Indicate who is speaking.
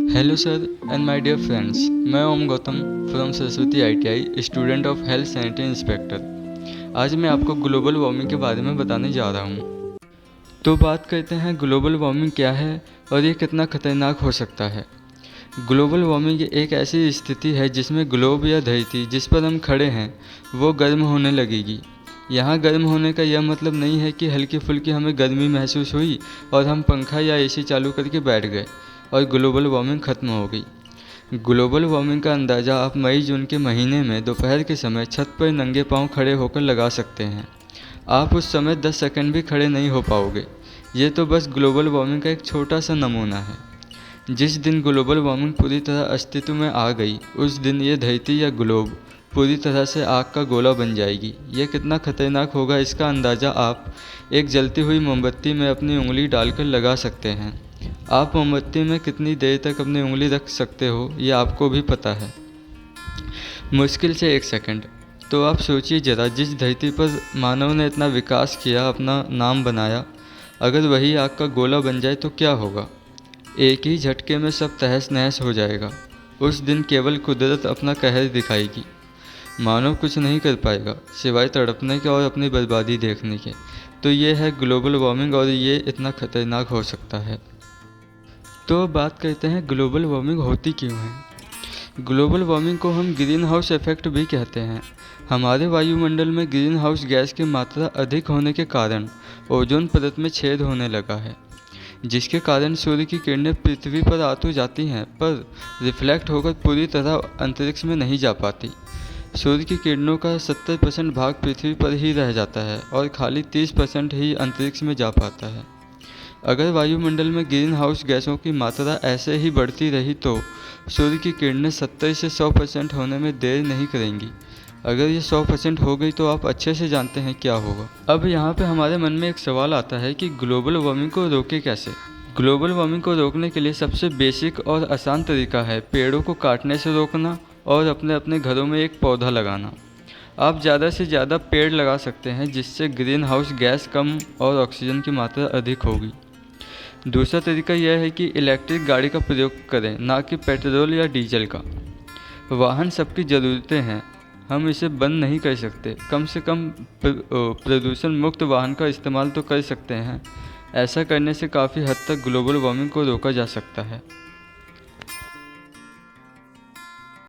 Speaker 1: Hello sir and my dear friends, मैं Om Gautam from Saraswati ITI, student of health sanitary inspector. आज मैं आपको global warming के बारे में बताने जा रहा हूँ। तो बात करते हैं ग्लोबल वार्मिंग क्या है और ये कितना खतरनाक हो सकता है। ग्लोबल वार्मिंग एक ऐसी स्थिति है जिसमें ग्लोब या धरती जिस पर हम खड़े हैं वो गर्म होने लगेगी। यहाँ गर्म होने का यह मतलब नहीं है कि हल्की फुल्की हमें गर्मी महसूस हुई और हम पंखा या AC चालू करके बैठ गए और ग्लोबल वार्मिंग ख़त्म हो गई। ग्लोबल वार्मिंग का अंदाज़ा आप मई जून के महीने में दोपहर के समय छत पर नंगे पांव खड़े होकर लगा सकते हैं। आप उस समय 10 सेकंड भी खड़े नहीं हो पाओगे। ये तो बस ग्लोबल वार्मिंग का एक छोटा सा नमूना है। जिस दिन ग्लोबल वार्मिंग पूरी तरह अस्तित्व में आ गई उस दिन ये धरती या ग्लोब पूरी तरह से आग का गोला बन जाएगी। यह कितना खतरनाक होगा इसका अंदाज़ा आप एक जलती हुई मोमबत्ती में अपनी उंगली डालकर लगा सकते हैं। आप मोमबत्ती में कितनी देर तक अपनी उंगली रख सकते हो ये आपको भी पता है, मुश्किल से 1 सेकंड। तो आप सोचिए ज़रा, जिस धरती पर मानव ने इतना विकास किया, अपना नाम बनाया, अगर वही आग का गोला बन जाए तो क्या होगा। एक ही झटके में सब तहस नहस हो जाएगा। उस दिन केवल कुदरत अपना कहर दिखाएगी। मानव कुछ नहीं कर पाएगा सिवाय तड़पने के और अपनी बर्बादी देखने के। तो ये है ग्लोबल वार्मिंग और ये इतना खतरनाक हो सकता है। तो अब बात करते हैं ग्लोबल वार्मिंग होती क्यों है। ग्लोबल वार्मिंग को हम ग्रीन हाउस इफेक्ट भी कहते हैं। हमारे वायुमंडल में ग्रीन हाउस गैस की मात्रा अधिक होने के कारण ओजोन परत में छेद होने लगा है, जिसके कारण सूर्य की किरणें पृथ्वी पर आ तो जाती हैं पर रिफ्लेक्ट होकर पूरी तरह अंतरिक्ष में नहीं जा पाती। सूर्य की किरणों का 70% भाग पृथ्वी पर ही रह जाता है और खाली 30% ही अंतरिक्ष में जा पाता है। अगर वायुमंडल में ग्रीन हाउस गैसों की मात्रा ऐसे ही बढ़ती रही तो सूर्य की किरणें 70 से 100% होने में देर नहीं करेंगी। अगर ये 100% हो गई तो आप अच्छे से जानते हैं क्या होगा। अब यहाँ पे हमारे मन में एक सवाल आता है कि ग्लोबल वार्मिंग को रोके कैसे। ग्लोबल वार्मिंग को रोकने के लिए सबसे बेसिक और आसान तरीका है पेड़ों को काटने से रोकना और अपने अपने घरों में एक पौधा लगाना। आप ज़्यादा से ज़्यादा पेड़ लगा सकते हैं जिससे ग्रीन हाउस गैस कम और ऑक्सीजन की मात्रा अधिक होगी। दूसरा तरीका यह है कि इलेक्ट्रिक गाड़ी का प्रयोग करें, ना कि पेट्रोल या डीजल का। वाहन सबकी ज़रूरतें हैं, हम इसे बंद नहीं कर सकते। कम से कम प्रदूषण मुक्त वाहन का इस्तेमाल तो कर सकते हैं। ऐसा करने से काफ़ी हद तक ग्लोबल वार्मिंग को रोका जा सकता है।